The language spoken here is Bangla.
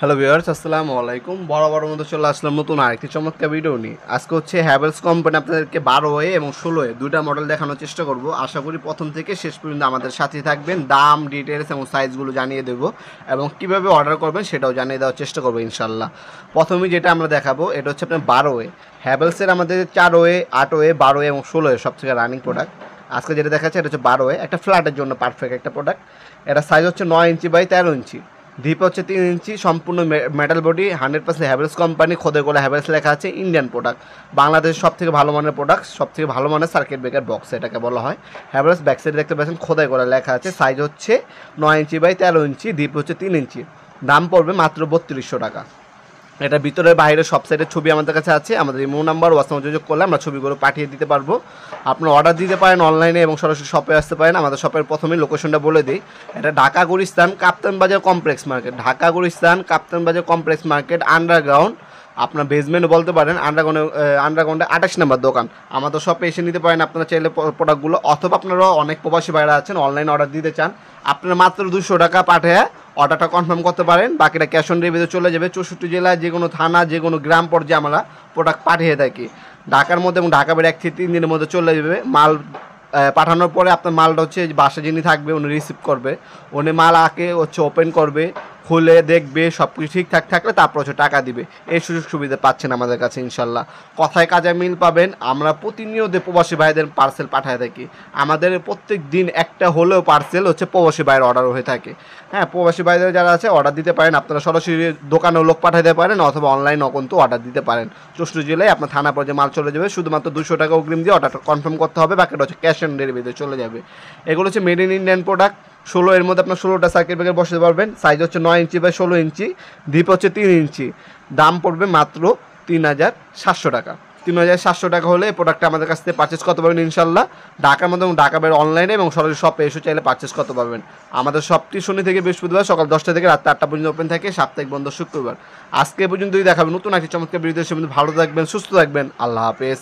হ্যালো ভিউয়ার্স, আসসালামু আলাইকুম। বরাবর মতো চলে আসলাম নতুন আরেকটি চমৎকার ভিডিও নিয়ে। আজকে হচ্ছে হ্যাভেলস কোম্পানি আপনাদেরকে 12A এবং 16A দুইটা মডেল দেখানোর চেষ্টা করব। আশা করি প্রথম থেকে শেষ পর্যন্ত আমাদের সাথে থাকবেন। দাম, ডিটেলস এবং সাইজগুলো জানিয়ে দেবো এবং কীভাবে অর্ডার করবেন সেটাও জানিয়ে দেওয়ার চেষ্টা করবো ইনশাল্লাহ। প্রথমেই যেটা আমরা দেখাবো এটা হচ্ছে আপনার 12A। হ্যাভেলসের আমাদের 4A, 8A, 12A এবং 16A সব থেকে রানিং প্রোডাক্ট। আজকে যেটা দেখাচ্ছে এটা হচ্ছে 12A, একটা ফ্ল্যাটের জন্য পারফেক্ট একটা প্রোডাক্ট। এটা সাইজ হচ্ছে 9 ইঞ্চি বাই 13 ইঞ্চি, ডিপ হচ্ছে 3 ইঞ্চি, সম্পূর্ণ মেটাল বডি, 100% হ্যাভেলস কোম্পানি, খোদে করে হ্যাভেলস লেখা আছে, ইন্ডিয়ান প্রোডাক্ট। বাংলাদেশের সব থেকে ভালো মানের প্রোডাক্ট, সব থেকে ভালো মানের সার্কিট ব্রেকার বক্স এটাকে বলা হয়। হ্যাভেলস ব্যাক সাইডে দেখতে পাচ্ছেন খোদাই করে লেখা আছে। সাইজ হচ্ছে 9 ইঞ্চি বাই 13 ইঞ্চি, ডিপ হচ্ছে 3 ইঞ্চি। দাম পড়বে মাত্র 3200 টাকা। এটা ভিতরে বাইরে সব সাইডের ছবি আমাদের কাছে আছে। আমাদের ইমো নাম্বার হোয়াটসঅ্যাপ যোগাযোগ করলে আমরা ছবিগুলো পাঠিয়ে দিতে পারবো। আপনারা অর্ডার দিতে পারেন অনলাইনে এবং সরাসরি শপে আসতে পারেন। আমাদের শপের প্রথমেই লোকেশনটা বলে দিই। এটা ঢাকা গুলিস্তান কাপ্তান বাজার কমপ্লেক্স মার্কেট, ঢাকা গুলিস্তান কাপ্তান বাজার কমপ্লেক্স মার্কেট, আন্ডারগ্রাউন্ড। আপনার বেসমেন্টও বলতে পারেন। আন্ডারগ্রাউন্ডে 28 নম্বর দোকান। আমাদের শপে এসে নিতে পারেন আপনারা চাইলে প্রোডাক্টগুলো, অথবা আপনারা অনেক প্রবাসী ভাইরা আছেন অনলাইন অর্ডার দিতে চান, আপনারা মাত্র 200 টাকা পাঠিয়ে অর্ডারটা কনফার্ম করতে পারেন। বাকিটা ক্যাশ অন ডেলিভারিতে চলে যাবে। 64 জেলায় যে কোনো থানা, যে কোনো গ্রাম পর্যায়ে আমরা প্রোডাক্ট পাঠিয়ে থাকি। ঢাকার মধ্যে এবং ঢাকা বাইরে 1 থেকে 3 দিনের মধ্যে চলে যাবে। মাল পাঠানোর পরে আপনার মালটা হচ্ছে বাসায় যিনি থাকবে উনি রিসিভ করবে। উনি মাল আগে হচ্ছে ওপেন করবে, খুলে দেখবে, সব কিছু ঠিকঠাক থাকলে তারপর হচ্ছে টাকা দিবে। এই সুযোগ সুবিধা পাচ্ছেন আমাদের কাছে ইনশাল্লাহ। কথায় কাজে মিল পাবেন। আমরা প্রতিনিয়ত প্রবাসী ভাইদের পার্সেল পাঠায় থাকি। আমাদের প্রত্যেক দিন একটা হলেও পার্সেল হচ্ছে প্রবাসী ভাইয়ের অর্ডার হয়ে থাকে। হ্যাঁ, প্রবাসী ভাইদের যারা আছে অর্ডার দিতে পারেন। আপনারা সরাসরি দোকানেও লোক পাঠাতে পারেন অথবা অনলাইনেও কিন্তু অর্ডার দিতে পারেন। 64 জেলায় আপনার থানা পর্যায়ে মাল চলে যাবে। শুধুমাত্র 200 টাকা অগ্রিম দিয়ে অর্ডারটা কনফার্ম করতে হবে। বাকিটা হচ্ছে ক্যাশ অন ডেলিভারিতে চলে যাবে। এগুলো হচ্ছে মেড ইন ইন্ডিয়ান প্রোডাক্ট। 16 এর মধ্যে আপনার 16টা সার্কিট ব্রেকার বসাতে পারবেন। সাইজ হচ্ছে 9 ইঞ্চি বাই 16 ইঞ্চি, ডিপ হচ্ছে 3 ইঞ্চি। দাম পড়বে মাত্র 3700 টাকা। 3700 টাকা হলে এই প্রোডাক্টটা আমাদের কাছ থেকে পারচেস করতে পারবেন ইনশাল্লাহ। ঢাকার মধ্যে এবং ঢাকা বাইরে অনলাইনে এবং সরাসরি শপে এসে চাইলে পারচেস করতে পারবেন। আমাদের শপটি শনি থেকে বৃহস্পতিবার সকাল 10টা থেকে রাত 8টা পর্যন্ত ওপেন থাকে, সাপ্তাহিক বন্ধ শুক্রবার। আজকে পর্যন্তই দেখাবেন নতুন একটি চমৎকার ভিডিও। ভালো থাকবেন, সুস্থ থাকবেন। আল্লাহ হাফেজ।